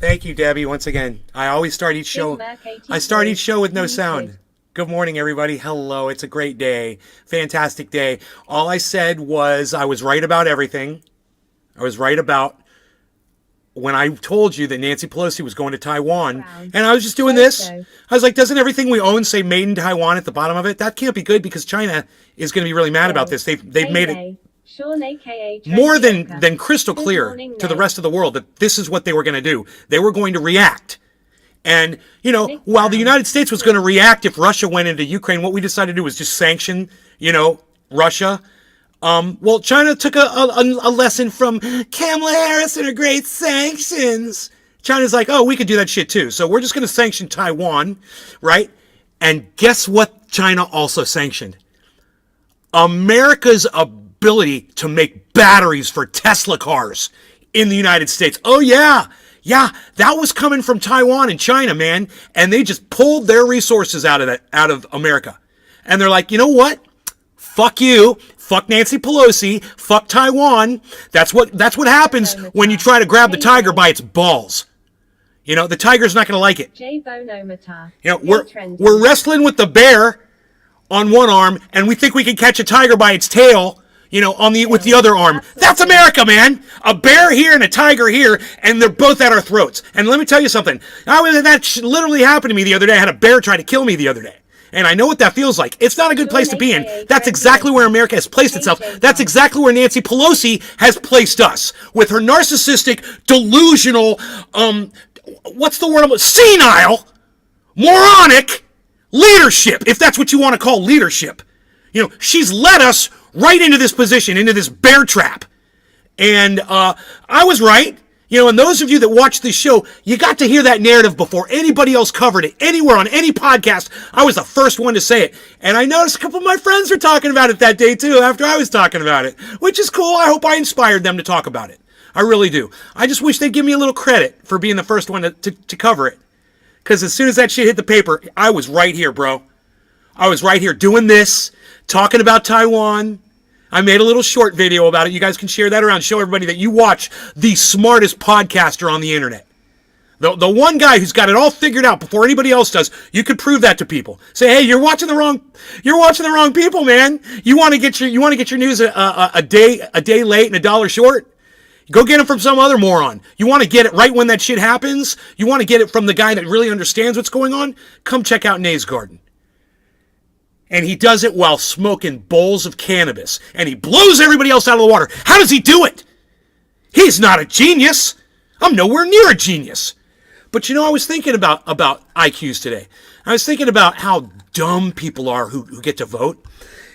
Thank you, Debbie, once again. I always start each show. I start each show with no sound. Good morning, everybody. Hello. It's a great day. Fantastic day. All I said was I was right about everything. I was right about when I told you that Nancy Pelosi was going to Taiwan, and I was just doing this. I was like, doesn't everything we own say made in Taiwan at the bottom of it? That can't be good because China is going to be really mad about this. They've made it more than crystal clear to the rest of the world that this is what they were going to do. They were going to react. And, you know, while the United States was going to react if Russia went into Ukraine, what we decided to do was just sanction, Russia. Well, China took a lesson from Kamala Harris and her great sanctions. China's like, oh, we could do that shit too. So we're just going to sanction Taiwan, right? And guess what China also sanctioned? America's ability to make batteries for Tesla cars in the United States. Oh, yeah. Yeah, that was coming from Taiwan and China, man. And they just pulled their resources out of America. And they're like, you know what? Fuck you. Fuck Nancy Pelosi. Fuck Taiwan. That's what happens when you try to grab the tiger by its balls. You know, the tiger's not going to like it. You know, we're wrestling with the bear on one arm, and we think we can catch a tiger by its tail, with the other arm. That's America, man. A bear here and a tiger here, and they're both at our throats. And let me tell you something. That literally happened to me the other day. I had a bear try to kill me the other day. And I know what that feels like. It's not a good place to be in. That's exactly where America has placed itself. That's exactly where Nancy Pelosi has placed us. With her narcissistic, delusional, what's the word? Senile, moronic leadership, if that's what you want to call leadership. You know, she's led us right into this position, into this bear trap. And I was right. You know, and those of you that watch this show, you got to hear that narrative before anybody else covered it, anywhere on any podcast. I was the first one to say it. And I noticed a couple of my friends were talking about it that day, too, after I was talking about it, which is cool. I hope I inspired them to talk about it. I really do. I just wish they'd give me a little credit for being the first one to cover it. Because as soon as that shit hit the paper, I was right here, bro. I was right here doing this, talking about Taiwan. I made a little short video about it. You guys can share that around. Show everybody that you watch the smartest podcaster on the internet. The one guy who's got it all figured out before anybody else does. You could prove that to people. Say, hey, you're watching the wrong people, man. You want to get your news a day late and a dollar short? Go get it from some other moron. You want to get it right when that shit happens? You want to get it from the guy that really understands what's going on? Come check out Nay's Garden. And he does it while smoking bowls of cannabis. And he blows everybody else out of the water. How does he do it? He's not a genius. I'm nowhere near a genius. But I was thinking about IQs today. I was thinking about how dumb people are who get to vote.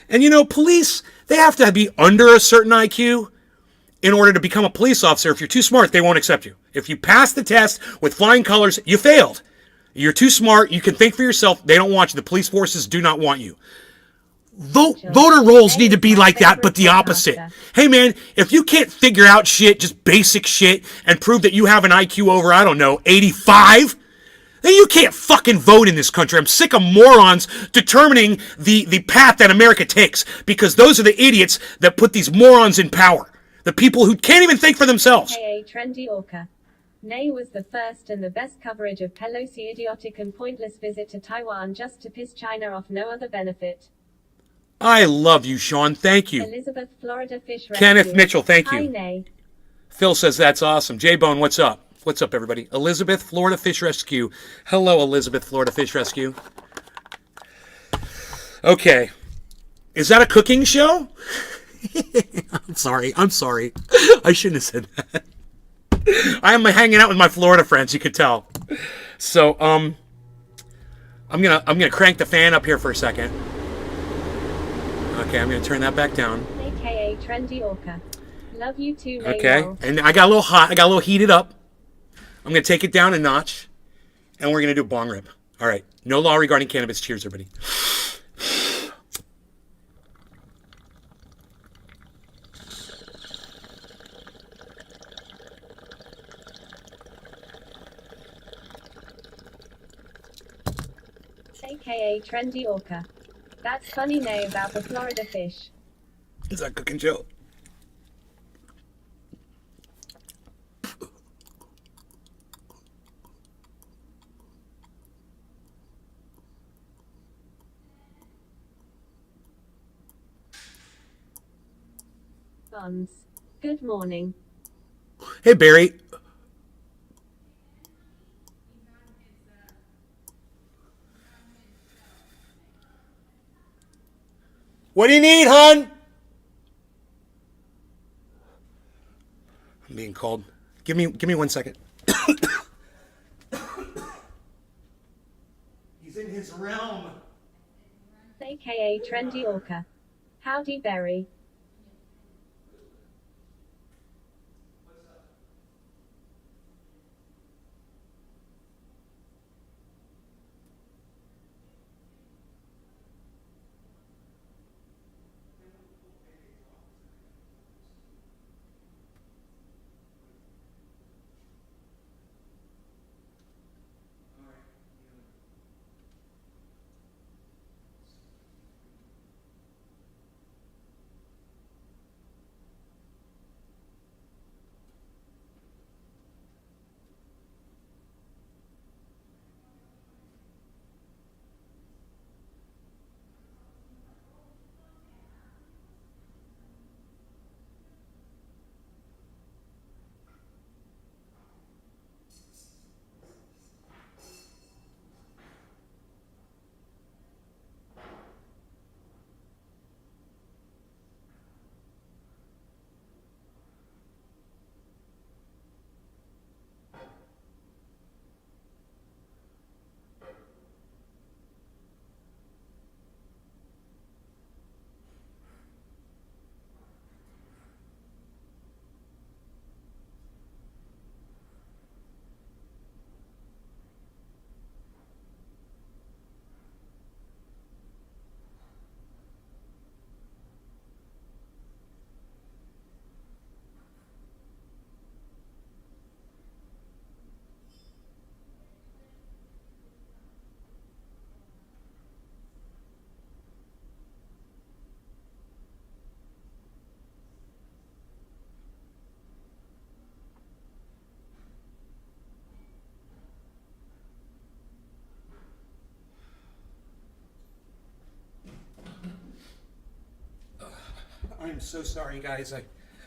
And police, they have to be under a certain IQ in order to become a police officer. If you're too smart, they won't accept you. If you pass the test with flying colors, you failed. You're too smart. You can think for yourself. They don't want you. The police forces do not want you. Voter rolls need to be like that, but the opposite. Hey, man, if you can't figure out shit, just basic shit, and prove that you have an IQ over, 85, then you can't fucking vote in this country. I'm sick of morons determining the path that America takes, because those are the idiots that put these morons in power. The people who can't even think for themselves. Hey, Trendy Orca. Nay was the first and the best coverage of Pelosi idiotic and pointless visit to Taiwan just to piss China off, no other benefit. I love you, Sean. Thank you. Elizabeth, Florida Fish Rescue. Kenneth Mitchell, thank you. Hi, Nay. Phil says that's awesome. J-Bone, what's up? What's up, everybody? Elizabeth, Florida Fish Rescue. Hello, Elizabeth, Florida Fish Rescue. Okay. Is that a cooking show? I'm sorry. I shouldn't have said that. I am hanging out with my Florida friends, you could tell. So, I'm gonna crank the fan up here for a second. Okay, I'm gonna turn that back down. AKA Trendy Orca. Love you too, Nay. Okay, and I got a little hot. I got a little heated up. I'm gonna take it down a notch, and we're gonna do a bong rip. All right, no law regarding cannabis. Cheers, everybody. AKA Trendy Orca. That's funny, Nay, about the Florida fish. Is that cooking show? Bonds. Good morning. Hey, Barry. What do you need, hon? I'm being called. Give me 1 second. He's in his realm. AKA Trendy Orca. Howdy, Berry. I'm so sorry, guys.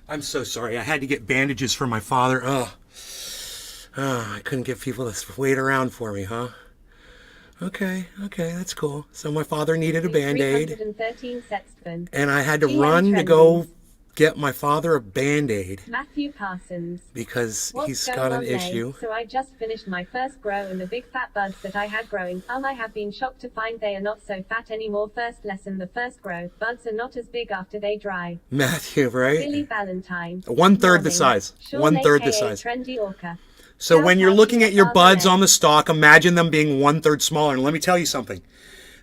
I'm so sorry. I had to get bandages for my father. I couldn't get people to wait around for me, huh? Okay, that's cool. So my father needed a Band-Aid. 313 Sexton. And I had to GM run to Trendy. go get my father a Band-Aid Matthew Parsons. because What's he's going got an on, Nay? issue. So I just finished my first grow and the big fat buds that I had growing. I have been shocked to find they are not so fat anymore. First lesson, the first grow. Buds are not as big after they dry. Matthew, right? Billy Valentine. 1/3 the Morning. size. Sean, 1/3 the aka size. Trendy Orca. So Shout when you're out looking to at your father buds Nay. on the stalk, imagine them being 1/3 smaller. And let me tell you something.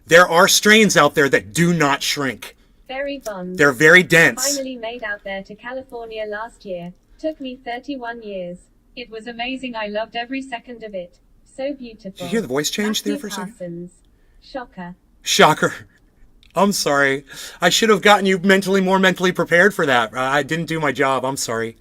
There are strains out there that do not shrink. Berry Bonds. They're very dense. Finally made out there to California last year. Took me 31 years. It was amazing. I loved every second of it. So beautiful. Did you hear the voice change there for a second? Parsons. Shocker. Shocker. I'm sorry. I should have gotten you more mentally prepared for that. I didn't do my job. I'm sorry.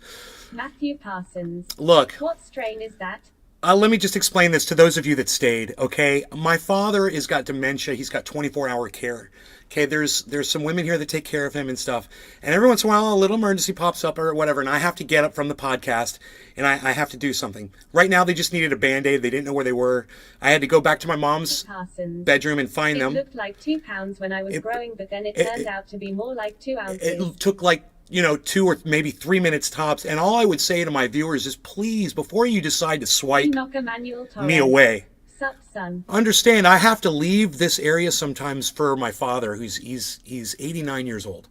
Matthew Parsons. Look, What strain is that? let me just explain this to those of you that stayed, okay? My father has got dementia. He's got 24-hour care. Okay, there's some women here that take care of him and stuff. And every once in a while, a little emergency pops up or whatever, and I have to get up from the podcast, and I have to do something. Right now, they just needed a Band-Aid. They didn't know where they were. I had to go back to my mom's Parsons. bedroom and find It them. looked like 2 pounds when I was growing, but then it turned out to be more like 2 ounces. It took like 2 or maybe 3 minutes tops. And all I would say to my viewers is, please, before you decide to swipe Enoch Emmanuel Torres. me away, Sup, son. understand I have to leave this area sometimes for my father, he's 89 years old.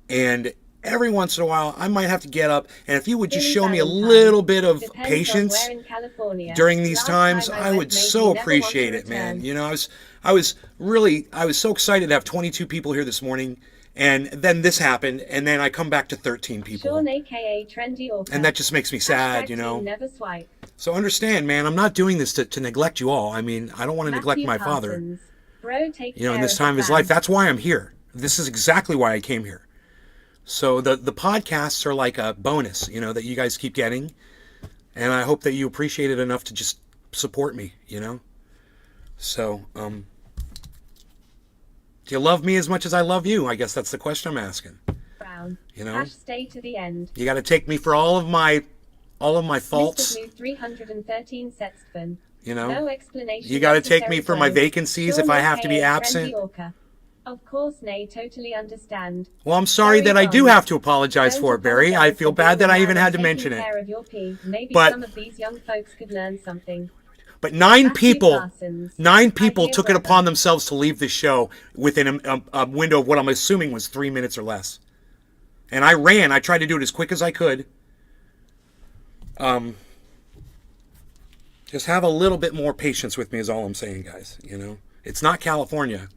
And every once in a while, I might have to get up. And if you would just Billy show me a Valentine. little bit of Depends on patience where in California. during these Last times, time I went, would made so me never want to appreciate it, man. return. I was so excited to have 22 people here this morning. And then this happened, and then I come back to 13 people. Sean, aka Trendy Orca. And that just makes me sad, Team never swipe. So understand, man, I'm not doing this to neglect you all. I mean, I don't want to neglect Matthew my father, Parsons. Bro, take in care this of time of the his life. fam. That's why I'm here. This is exactly why I came here. So the podcasts are like a bonus, that you guys keep getting. And I hope that you appreciate it enough to just support me, So, do you love me as much as I love you? I guess that's the question I'm asking. Brown. down. You know? Hash stay to the end. You got to take me for all of my faults. Mr. Blue 313 Sexton. You know? No explanation. You got to take me for my necessary, vacancies Sean if I have to be aka absent. Trendy Orca. Of course, Nay totally understand. Well, I'm sorry Very that I do wrong. have to apologize Don't for it, Barry. I apologize feel for bad that I being even around had to and mention taking it. care of your pee. Maybe But- some of these young folks could learn something. But nine Matthew people Parsons. took it brother. upon themselves to leave the show within a window of what I'm assuming was 3 minutes or less. And I ran. I tried to do it as quick as I could. Just have a little bit more patience with me is all I'm saying, guys. You know, it's not California.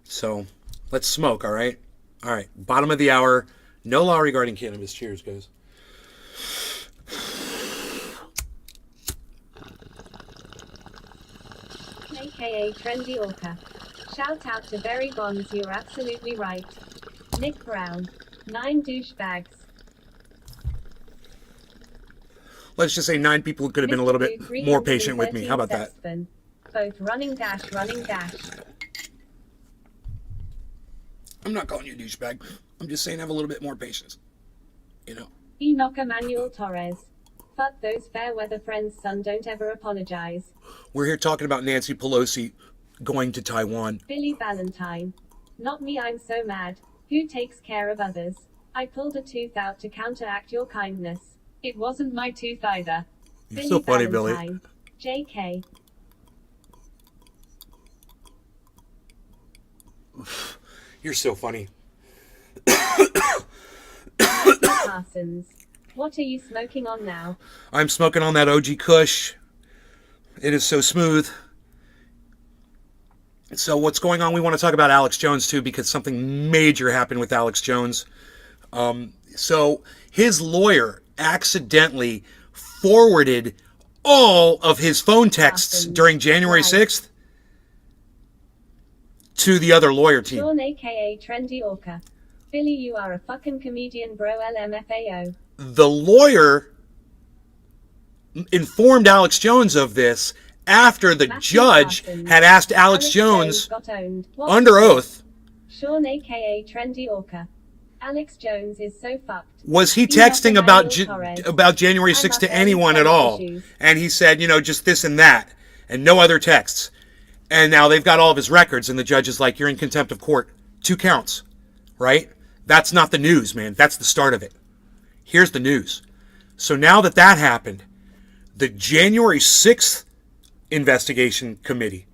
So let's smoke, all right? All right, bottom of the hour. No law regarding cannabis. Cheers, guys. AKA Trendy Orca. Shout out to Barry Bonds, you're absolutely right. Nick Brown. 9 douchebags. Let's just say 9 people could have been a little bit more patient with me. How about that? Sexton. Both running dash. I'm not calling you a douchebag. I'm just saying have a little bit more patience. You know? Enoch Emmanuel Torres. Fuck those fair weather friends, son, don't ever apologize. We're here talking about Nancy Pelosi going to Taiwan. Billy Valentine. Not me, I'm so mad. Who takes care of others? I pulled a tooth out to counteract your kindness. It wasn't my tooth either. You're so funny, Billy. Valentine. JK. You're so funny. Parsons. What are you smoking on now? I'm smoking on that OG Kush. It is so smooth. So what's going on? We want to talk about Alex Jones too, because something major happened with Alex Jones. So his lawyer accidentally forwarded all of his phone texts during January 6th to the other lawyer team. Sean aka Trendy Orca. Billy, you are a fucking comedian, bro. LMFAO. The lawyer informed Alex Jones of this after the judge had asked Alex Jones got owned. under oath. Sean aka Trendy Orca. Alex Jones is so fucked. Was he texting about January 6th to anyone at all? And he said, you know, just this and that, and no other texts. And now they've got all of his records, and the judge is like, you're in contempt of court. 2 counts, right? That's not the news, man. That's the start of it. Here's the news. So now that happened, the January 6th investigation committee,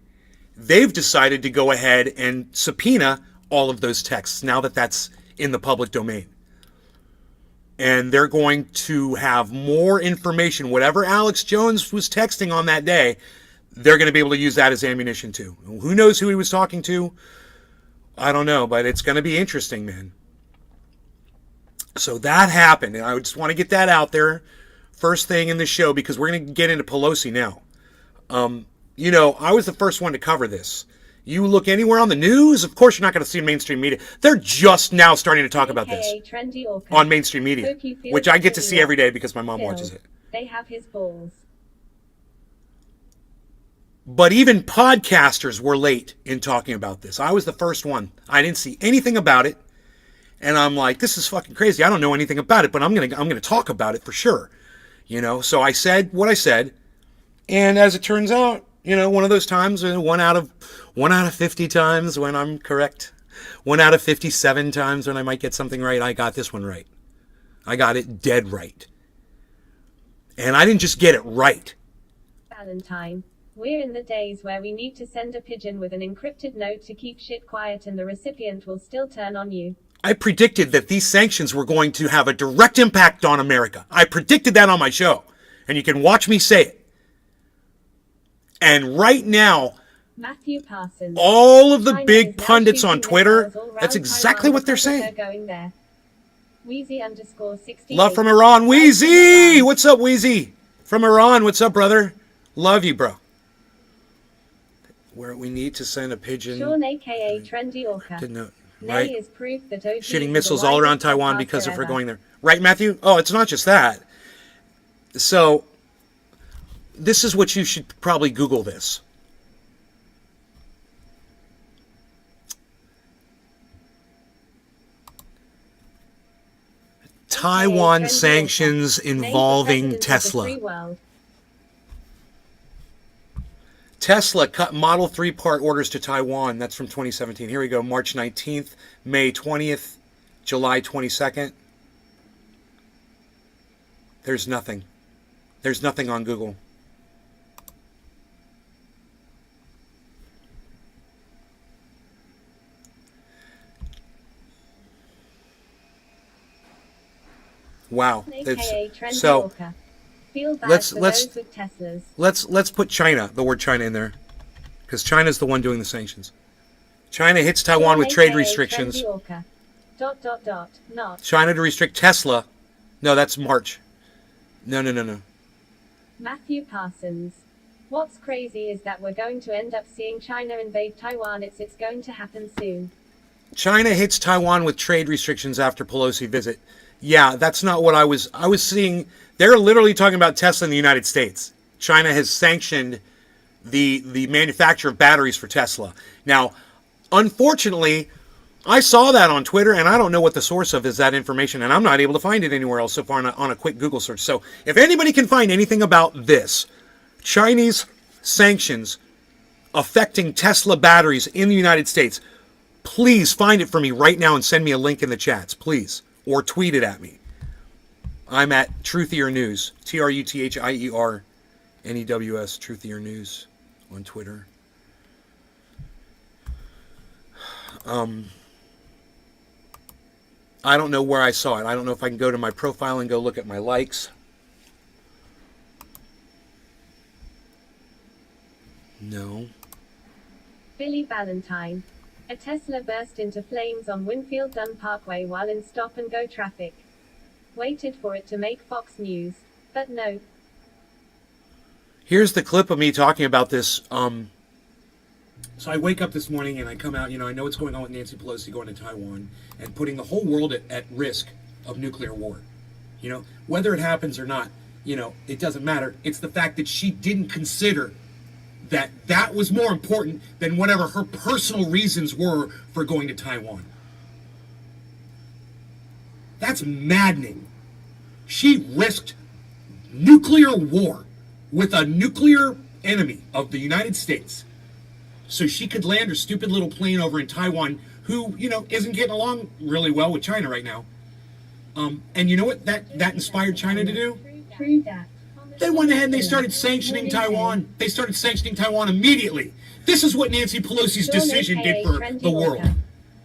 they've decided to go ahead and subpoena all of those texts now that that's in the public domain. And they're going to have more information. Whatever Alex Jones was texting on that day, they're going to be able to use that as ammunition too. Who knows who he was talking to? I don't know, but it's going to be interesting, man. So that happened, and I just want to get that out there first thing in the show, because we're going to get into Pelosi now. You know, I was the first one to cover this. You look anywhere on the news, of course you're not going to see mainstream media. They're just now starting to talk about this on mainstream media, which I get to see every day because my mom watches it. They have his balls. But even podcasters were late in talking about this. I was the first one. I didn't see anything about it. And I'm like, this is fucking crazy. I don't know anything about it, but I'm gonna talk about it for sure. You know, so I said what I said. And as it turns out, you know, one of those times, 1 out of 50 times when I'm correct, 1 out of 57 times when I might get something right, I got this one right. I got it dead right. And I didn't just get it right. Valentine. We're in the days where we need to send a pigeon with an encrypted note to keep shit quiet, and the recipient will still turn on you. I predicted that these sanctions were going to have a direct impact on America. I predicted that on my show. And you can watch me say it. And right now, Matthew Parsons. all of the big pundits on Twitter, that's exactly what they're saying. Wheezy_68. Love from Iran. Wheezy! What's up, Wheezy? From Iran, what's up, brother? Love you, bro. Where we need to send a pigeon. Sean aka Trendy Orca. Didn't know. Nay Right? is proof that OG Shooting is missiles the all around wisest Taiwan podcaster because of her ever. going there. Right, Matthew? Oh, it's not just that. So, this is what you should probably Google this. Taiwan Trendy sanctions Orca. Named the involving President of the Tesla. Free world. Tesla cut Model 3 part orders to Taiwan. That's from 2017. Here we go. March 19th, May 20th, July 22nd. There's nothing. There's nothing on Google. Wow. AKA Trendy So Orca. Feel bad let's for those with Teslas. let's put China, the word China in there, because China's the one doing the sanctions. China hits Taiwan with trade AKA restrictions. Trendy Orca. ... Not. China to restrict Tesla. No, that's March. No. Matthew Parsons. What's crazy is that we're going to end up seeing China invade Taiwan. It's going to happen soon. China hits Taiwan with trade restrictions after Pelosi visit. Yeah, that's not what I was seeing. They're literally talking about Tesla in the United States. China has sanctioned the manufacture of batteries for Tesla. Now, unfortunately, I saw that on Twitter, and I don't know what the source of is that information, and I'm not able to find it anywhere else so far on a quick Google search. So if anybody can find anything about this, Chinese sanctions affecting Tesla batteries in the United States, please find it for me right now and send me a link in the chats, please. Or tweet it at me. I'm at Truthier News. TRUTHIER NEWS, Truthier News on Twitter. I don't know where I saw it. I don't know if I can go to my profile and go look at my likes. No. Billy Valentine. A Tesla burst into flames on Winfield Dunn Parkway while in stop-and-go traffic. Waited for it to make Fox News, but no. Here's the clip of me talking about this. So I wake up this morning and I come out, I know what's going on with Nancy Pelosi going to Taiwan and putting the whole world at risk of nuclear war. Whether it happens or not, it doesn't matter. It's the fact that she didn't consider that was more important than whatever her personal reasons were for going to Taiwan. That's maddening. She risked nuclear war with a nuclear enemy of the United States so she could land her stupid little plane over in Taiwan, who, isn't getting along really well with China right now. And you know what that inspired China to do? True that. They went ahead and they started sanctioning Taiwan. They started sanctioning Taiwan immediately. This is what Nancy Pelosi's decision did for the world.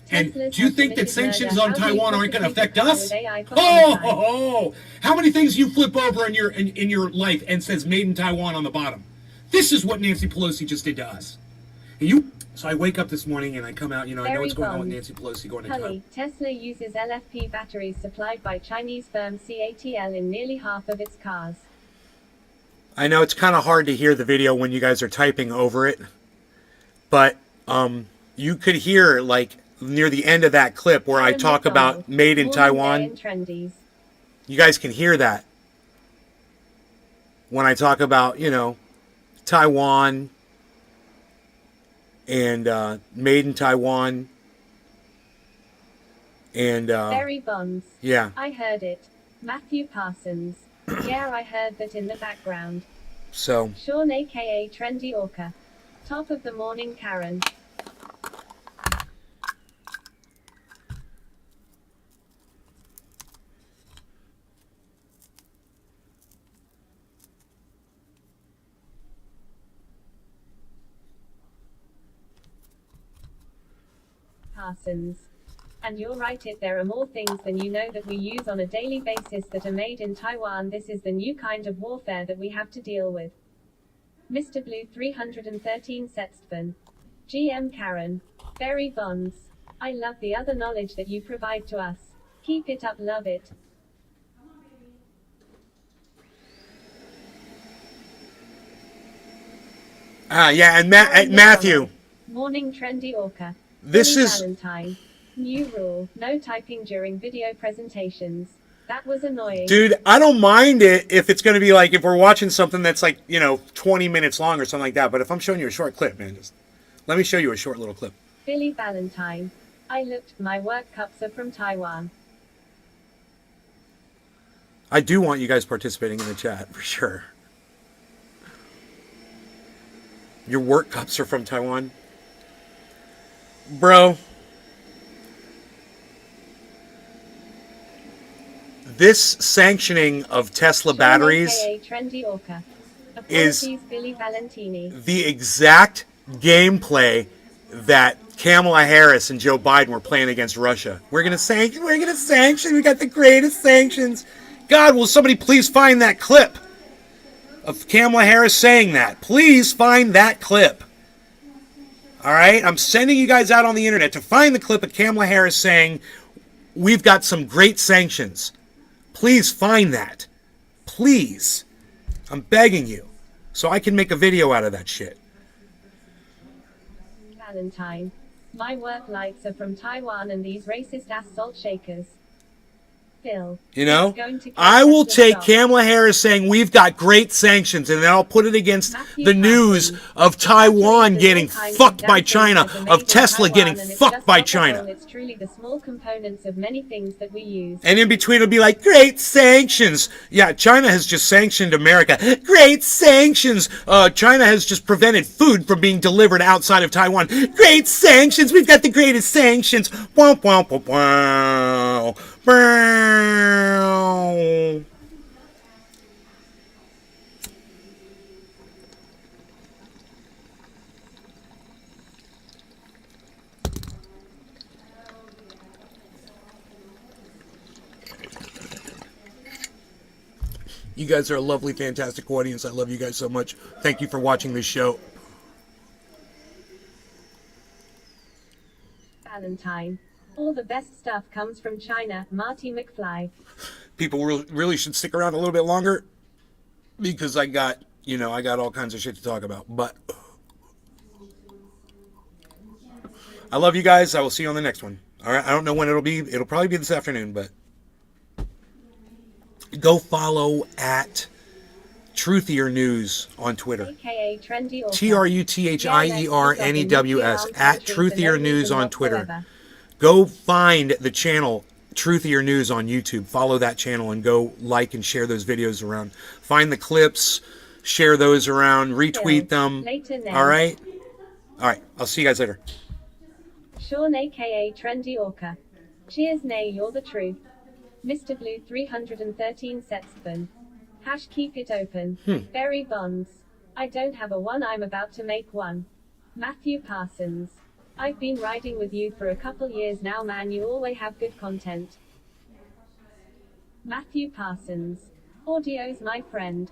And do you think that sanctions on Taiwan aren't going to affect us? Oh! How many things you flip over in your life and says "Made in Taiwan" on the bottom? This is what Nancy Pelosi just did to us. So I wake up this morning and I come out. I know what's going on with Nancy Pelosi going to Taiwan. Tesla uses LFP batteries supplied by Chinese firm CATL in nearly half of its cars. I know it's kind of hard to hear the video when you guys are typing over it, but you could hear near the end of that clip where I talk about made in Taiwan. You guys can hear that when I talk about, Taiwan and made in Taiwan and Barry Bonds. Yeah. I heard it. Matthew Parsons. Yeah, I heard that in the background. So Sean aka Trendy Orca. Top of the morning, Karen. Parsons. And you're right, there are more things than you know that we use on a daily basis that are made in Taiwan. This is the new kind of warfare that we have to deal with. Mr. Blue 313 Setstven. GM Karen. Barry Bonds. I love the other knowledge that you provide to us. Keep it up, love it. Yeah, and Matthew. Morning, Trendy Orca. This is Valentine. New rule, no typing during video presentations. That was annoying. Dude, I don't mind it if it's going to be if we're watching something that's 20 minutes long or something like that. But if I'm showing you a short clip, man, just let me show you a short little clip. Billy Valentine. I looked, my work cups are from Taiwan. I do want you guys participating in the chat for sure. Your work cups are from Taiwan? Bro, this sanctioning of Tesla batteries AKA Trendy Orca. is Apologies, Billy Valentini. the exact gameplay that Kamala Harris and Joe Biden were playing against Russia. We're gonna sanction. We got the greatest sanctions. God, will somebody please find that clip of Kamala Harris saying that? Please find that clip. All right, I'm sending you guys out on the internet to find the clip of Kamala Harris saying, "We've got some great sanctions." Please find that. Please. I'm begging you. So I can make a video out of that shit. Valentine. My work lights are from Taiwan and these racist ass salt shakers. Phil. You know, Going to I will Tesla's take stock. Kamala Harris saying we've got great sanctions, and then I'll put it against Matthew the news Parsons. of Taiwan There's getting all kinds fucked of by damn China, things that are of made in Tesla Taiwan, getting and it's fucked just by not the whole, China. It's truly the small components of many things that we use. And in between it'll be like, great sanctions. Yeah, China has just sanctioned America. Great sanctions. China has just prevented food from being delivered outside of Taiwan. Great sanctions. We've got the greatest sanctions. Wow, wow, wow, wow. Bow. You guys are a lovely, fantastic audience. I love you guys so much. Thank you for watching this show. Valentine. All the best stuff comes from China, Marty McFly. People really should stick around a little bit longer because I got all kinds of shit to talk about. But I love you guys. I will see you on the next one. All right. I don't know when it'll be. It'll probably be this afternoon, but go follow at Truthier News on Twitter. AKA Trendy Orca. TruthierNews at Truthier News on Twitter. Go find the channel Truthier News on YouTube. Follow that channel and go like and share those videos around. Find the clips, share those around, retweet them. Later, Ned. All right? All right. I'll see you guys later. Sean AKA Trendy Orca. Cheers, Nay, you're the truth. Mr. Blue 313 Setspan. Hash keep it open. Berry Bonds. I don't have a one, I'm about to make one. Matthew Parsons. I've been riding with you for a couple years now, man, you always have good content. Matthew Parsons. Audio's my friend.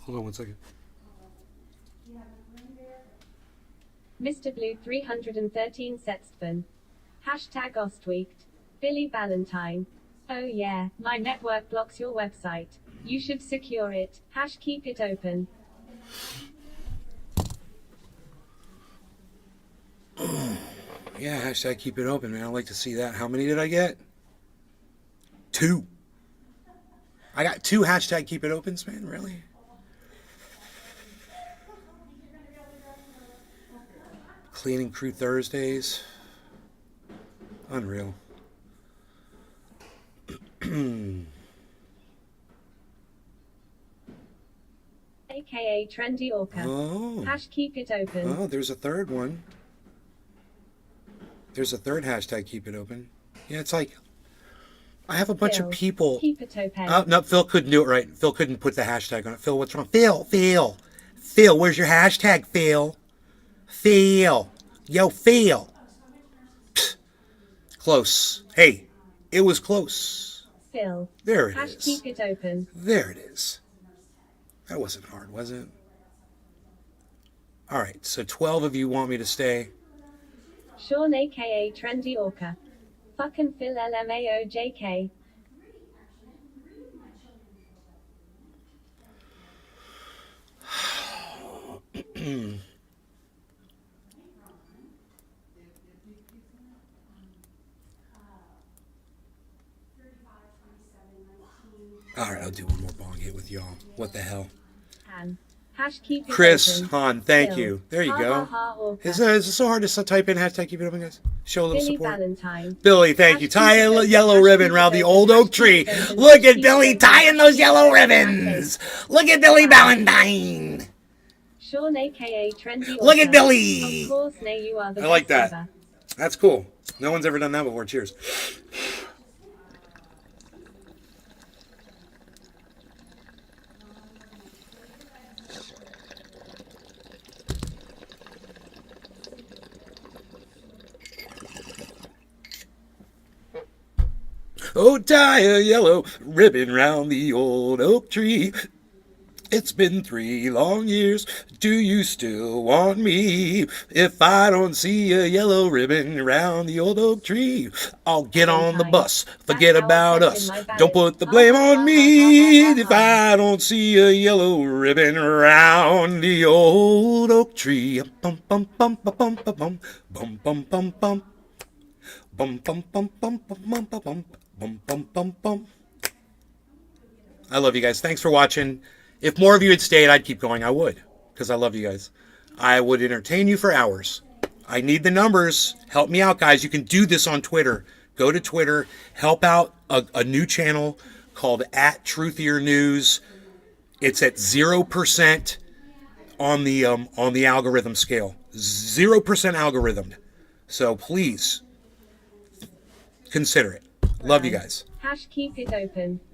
Hold on one second. Mr. Blue 313 Setspan. Hashtag Ostweeked. Billy Valentine. Oh yeah, my network blocks your website. You should secure it. Hash keep it open. Yeah, hashtag keep it open, man. I'd like to see that. How many did I get? 2. I got 2 hashtag keep it opens, man. Really? Cleaning crew Thursdays. Unreal. AKA Trendy Orca. Oh. Hash keep it open. Oh, there's a third one. There's a third hashtag keep it open. Yeah, it's like I have a bunch Phil, of people. Keep it open. Oh, no, Phil couldn't do it right. Phil couldn't put the hashtag on it. Phil, what's wrong? Phil, where's your hashtag, Phil? Yo, Phil. Psst. Close. Hey, it was close. Phil. There it Hash is. keep it open. There it is. That wasn't hard, was it? All right, so 12 of you want me to stay. Sean AKA Trendy Orca. Fucking Phil LMAOJK. All right, I'll do one more bong hit with y'all. What the hell? And Hash keep it Chris open. Han, thank Bill. you. There you Ha, go. ha, ha, orca. Is it so hard to type in hashtag keep it open, guys? Show a little Billy support. Valentine. Billy, thank Hash you. keep Tie it a open, yellow hash ribbon keep around it the open, old hash oak keep tree. it open, Look hash at keep Billy it open, tying hash those keep yellow it open, ribbons. Look at Billy Valentine. Sean aka Trendy Orca. Look at Billy. Of course, Nay, you are the I like best that. ever. That's cool. No one's ever done that before. Cheers. Oh, tie a yellow ribbon round the old oak tree. It's been 3 long years. Do you still want me? If I don't see a yellow ribbon round the old oak tree, I'll get on the bus. Forget about us. Don't put the blame on me. If I don't see a yellow ribbon round the old oak tree. Bum bum bum bum bum bum bum bum bum bum. Bum bum bum bum bum bum bum bum bum bum bum. I love you guys. Thanks for watching. If more of you had stayed, I'd keep going. I would, because I love you guys. I would entertain you for hours. I need the numbers. Help me out, guys. You can do this on Twitter. Go to Twitter. Help out a new channel called @Truthier_News. It's at 0% on the algorithm scale. 0% algorithmed. So please consider it. Love you guys. Hash keep it open.